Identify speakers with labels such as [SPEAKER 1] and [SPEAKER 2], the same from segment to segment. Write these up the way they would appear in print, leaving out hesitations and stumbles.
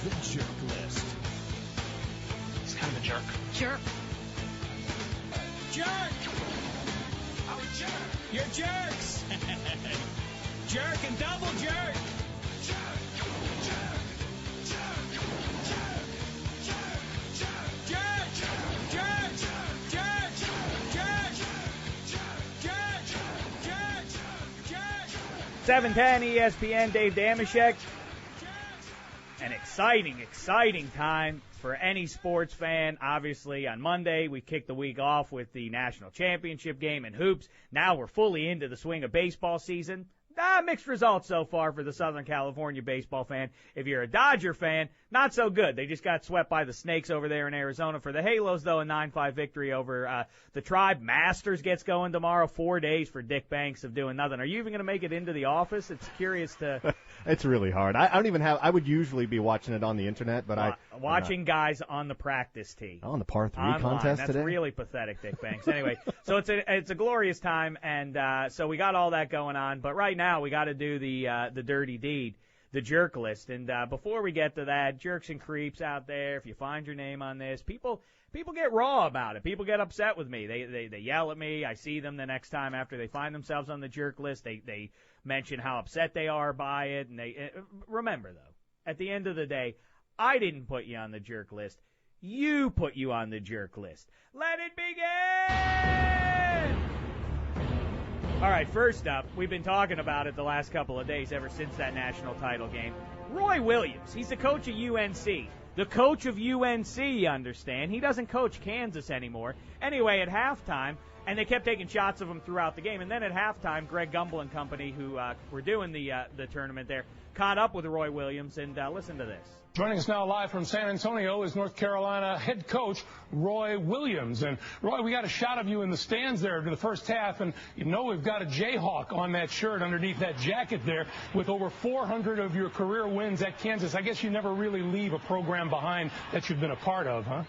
[SPEAKER 1] The Jerk List.
[SPEAKER 2] He's kind of a jerk.
[SPEAKER 3] Jerk.
[SPEAKER 1] Jerk!
[SPEAKER 2] I'm a jerk.
[SPEAKER 1] You're jerks! Jerk and double jerk! Jerk!
[SPEAKER 4] 710 ESPN, Dave Dameshek. An exciting time for any sports fan. Obviously, on Monday, we kicked the week off with the national championship game in hoops. Now we're fully into the swing of baseball season. Mixed results so far for the Southern California baseball fan. If you're a Dodger fan, not so good. They just got swept by the Snakes over there in Arizona. For the Halos, though, a 9-5 victory over the Tribe. Masters gets going tomorrow. 4 days for Dick Banks of doing nothing. Are you even going to make it into the office? It's curious to...
[SPEAKER 5] It's really hard. I don't even have... I would usually be watching it on the Internet, but
[SPEAKER 4] Watching guys on the practice tee.
[SPEAKER 5] On the par 3
[SPEAKER 4] online.
[SPEAKER 5] contest
[SPEAKER 4] That's
[SPEAKER 5] today?
[SPEAKER 4] That's really pathetic, Dick Banks. Anyway, so it's a glorious time, and so we got all that going on. But right now we got to do the dirty deed, the jerk list. And before we get to that, jerks and creeps out there, if you find your name on this, people get raw about it. People get upset with me. They yell at me. I see them the next time after they find themselves on the jerk list. They mention how upset they are by it. And remember, though, at the end of the day, I didn't put you on the jerk list. You put you on the jerk list. Let it begin! All right, first up, we've been talking about it the last couple of days ever since that national title game. Roy Williams, he's the coach of UNC. The coach of UNC, you understand. He doesn't coach Kansas anymore. Anyway, at halftime, and they kept taking shots of him throughout the game, and then at halftime, Greg Gumbel and company, who were doing the tournament there, caught up with Roy Williams, and listen to this.
[SPEAKER 6] Joining us now live from San Antonio is North Carolina head coach Roy Williams. And, Roy, we got a shot of you in the stands there in the first half, and you know we've got a Jayhawk on that shirt underneath that jacket there with over 400 of your career wins at Kansas. I guess you never really leave a program behind that you've been a part of, huh?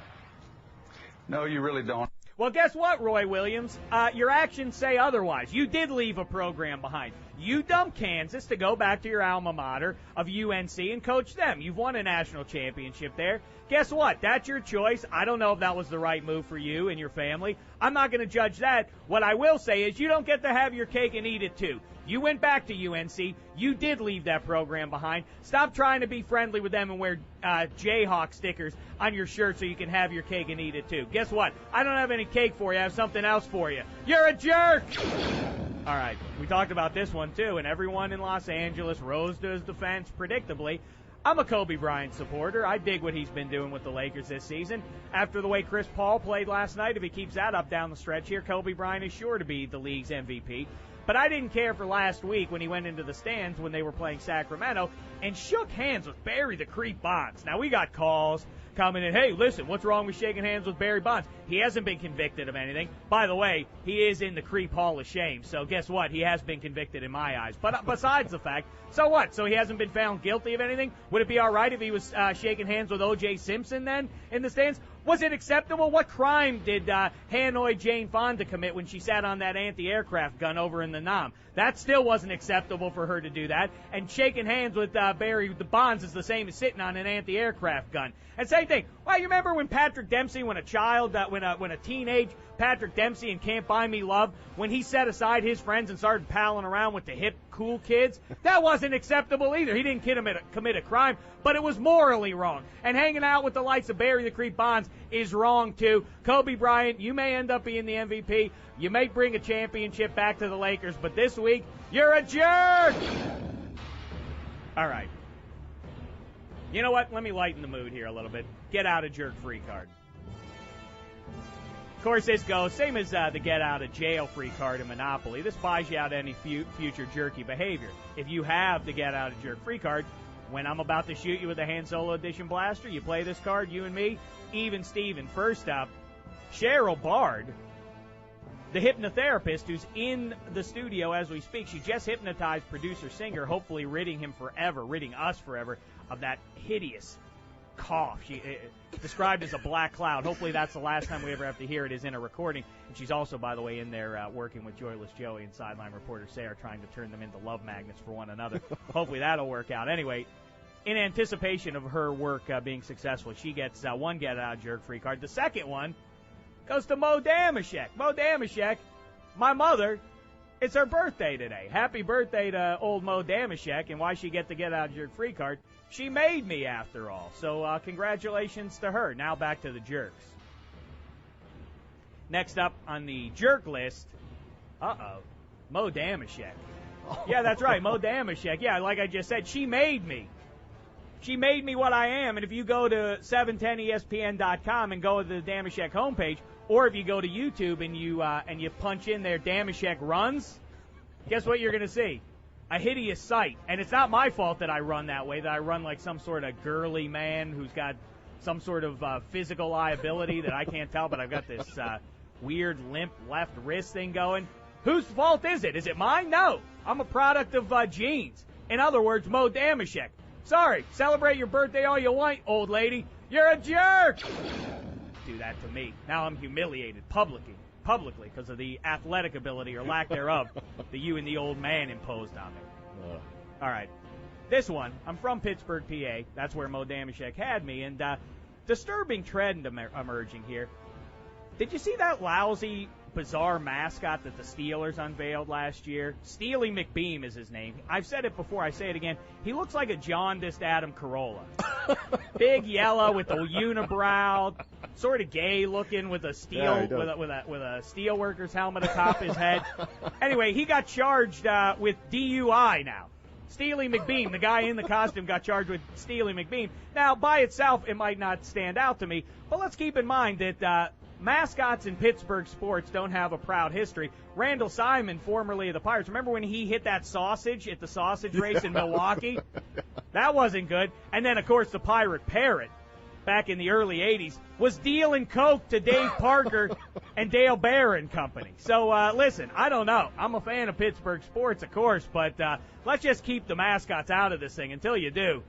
[SPEAKER 7] No, you really don't.
[SPEAKER 4] Well, guess what, Roy Williams? Your actions say otherwise. You did leave a program behind. You dumped Kansas to go back to your alma mater of UNC and coach them. You've won a national championship there. Guess what? That's your choice. I don't know if that was the right move for you and your family. I'm not going to judge that. What I will say is you don't get to have your cake and eat it too. You went back to UNC. You did leave that program behind. Stop trying to be friendly with them and wear Jayhawk stickers on your shirt so you can have your cake and eat it too. Guess what? I don't have any cake for you. I have something else for you. You're a jerk! All right, we talked about this one too, and everyone in Los Angeles rose to his defense predictably. I'm a Kobe Bryant supporter. I dig what he's been doing with the Lakers this season. After the way Chris Paul played last night, if he keeps that up down the stretch here, Kobe Bryant is sure to be the league's MVP. But I didn't care for last week when he went into the stands when they were playing Sacramento and shook hands with Barry the Creep Bonds. Now, we got calls coming in, hey, listen, what's wrong with shaking hands with Barry Bonds? He hasn't been convicted of anything. By the way, he is in the Creep Hall of Shame, so guess what? He has been convicted in my eyes. But besides the fact, so what? So he hasn't been found guilty of anything? Would it be all right if he was shaking hands with O.J. Simpson then in the stands? Was it acceptable? What crime did Hanoi Jane Fonda commit when she sat on that anti-aircraft gun over in the Nam? That still wasn't acceptable for her to do that. And shaking hands with Barry the Bonds is the same as sitting on an anti-aircraft gun. And same thing. Well, you remember when Patrick Dempsey, when a child, when a teenage Patrick Dempsey in Can't Buy Me Love, when he set aside his friends and started palling around with the hip, cool kids? That wasn't acceptable either. He didn't commit a crime, but it was morally wrong. And hanging out with the likes of Barry the Creep Bonds is wrong too. Kobe Bryant, you may end up being the MVP. You may bring a championship back to the Lakers, but this week, you're a jerk! All right. You know what? Let me lighten the mood here a little bit. Get out of jerk free card. Of course, this goes, same as the get out of jail free card in Monopoly. This buys you out any future jerky behavior. If you have the get out of jerk free card, when I'm about to shoot you with a Han Solo Edition blaster, you play this card, you and me, even Steven. First up, Sheryl Bard, the hypnotherapist who's in the studio as we speak. She just hypnotized producer Singer, hopefully ridding us forever, of that hideous cough. She described as a black cloud. Hopefully that's the last time we ever have to hear it is in a recording. And she's also, by the way, in there working with Joyless Joey and sideline reporter Sarah, trying to turn them into love magnets for one another. Hopefully that'll work out. Anyway, in anticipation of her work being successful, she gets one get-out-of-jerk-free card. The second one goes to Mo Dameshek. Mo Dameshek, my mother, it's her birthday today. Happy birthday to old Mo Dameshek, and why she get the get-out-of-jerk-free card? She made me, after all. So congratulations to her. Now back to the jerks. Next up on the jerk list, Mo Dameshek. Yeah, that's right, Mo Dameshek. Yeah, like I just said, she made me. She made me what I am, and if you go to 710ESPN.com and go to the Dameshek homepage, or if you go to YouTube and you punch in there Dameshek runs, guess what you're going to see? A hideous sight. And it's not my fault that I run that way, that I run like some sort of girly man who's got some sort of physical liability that I can't tell, but I've got this weird limp left wrist thing going. Whose fault is it? Is it mine? No. I'm a product of genes. In other words, Mo Dameshek. Sorry, celebrate your birthday all you want, old lady. You're a jerk! Do that to me. Now I'm humiliated publicly because of the athletic ability or lack thereof that you and the old man imposed on me. All right. This one, I'm from Pittsburgh, PA. That's where Mo Dameshek had me. And disturbing trend emerging here. Did you see that lousy, bizarre mascot that the Steelers unveiled last year? Steely McBeam is his name. I've said it before, I say it again. He looks like a jaundiced Adam Carolla. Big yellow with a unibrow, sort of gay looking with a steel with a steel worker's helmet atop his head. Anyway, he got charged with DUI now. Steely McBeam, the guy in the costume, got charged with Steely McBeam. Now, by itself, it might not stand out to me, but let's keep in mind that mascots in Pittsburgh sports don't have a proud history. Randall Simon, formerly of the Pirates, remember when he hit that sausage at the sausage race in Milwaukee? That wasn't good. And then, of course, the Pirate Parrot, back in the early 80s, was dealing coke to Dave Parker and Dale Bear and company. So, listen, I don't know. I'm a fan of Pittsburgh sports, of course, but let's just keep the mascots out of this thing until you do.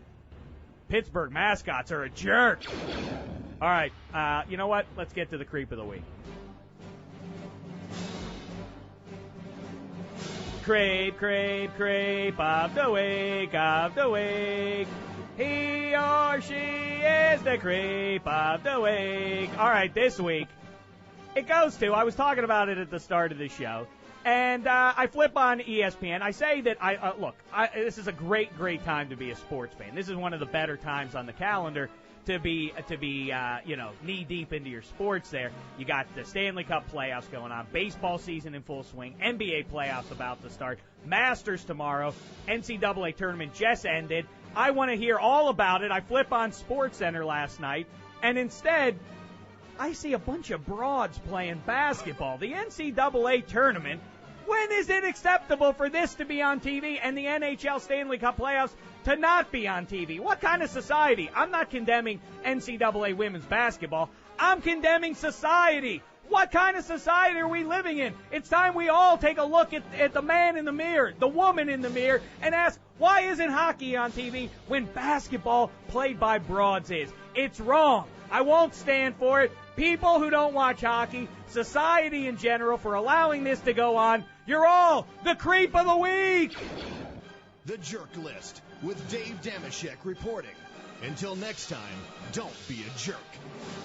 [SPEAKER 4] Pittsburgh mascots are a jerk. All right, you know what? Let's get to the creep of the week. Creep, creep, creep of the week, of the week. He or she is the creep of the week. All right, this week, it goes to, I was talking about it at the start of the show, and I flip on ESPN. I say that, this is a great, great time to be a sports fan. This is one of the better times on the calendar to be knee deep into your sports there. You got the Stanley Cup playoffs going on, baseball season in full swing, NBA playoffs about to start, Masters tomorrow, NCAA tournament just ended. I want to hear all about it. I flip on SportsCenter last night, and instead, I see a bunch of broads playing basketball. The NCAA tournament. When is it acceptable for this to be on TV and the NHL Stanley Cup playoffs to not be on TV? What kind of society? I'm not condemning NCAA women's basketball. I'm condemning society. What kind of society are we living in? It's time we all take a look at the man in the mirror, the woman in the mirror, and ask, why isn't hockey on TV when basketball played by broads is? It's wrong. I won't stand for it. People who don't watch hockey, society in general, for allowing this to go on, you're all the creep of the week.
[SPEAKER 3] The Jerk List with Dave Dameshek reporting. Until next time, don't be a jerk.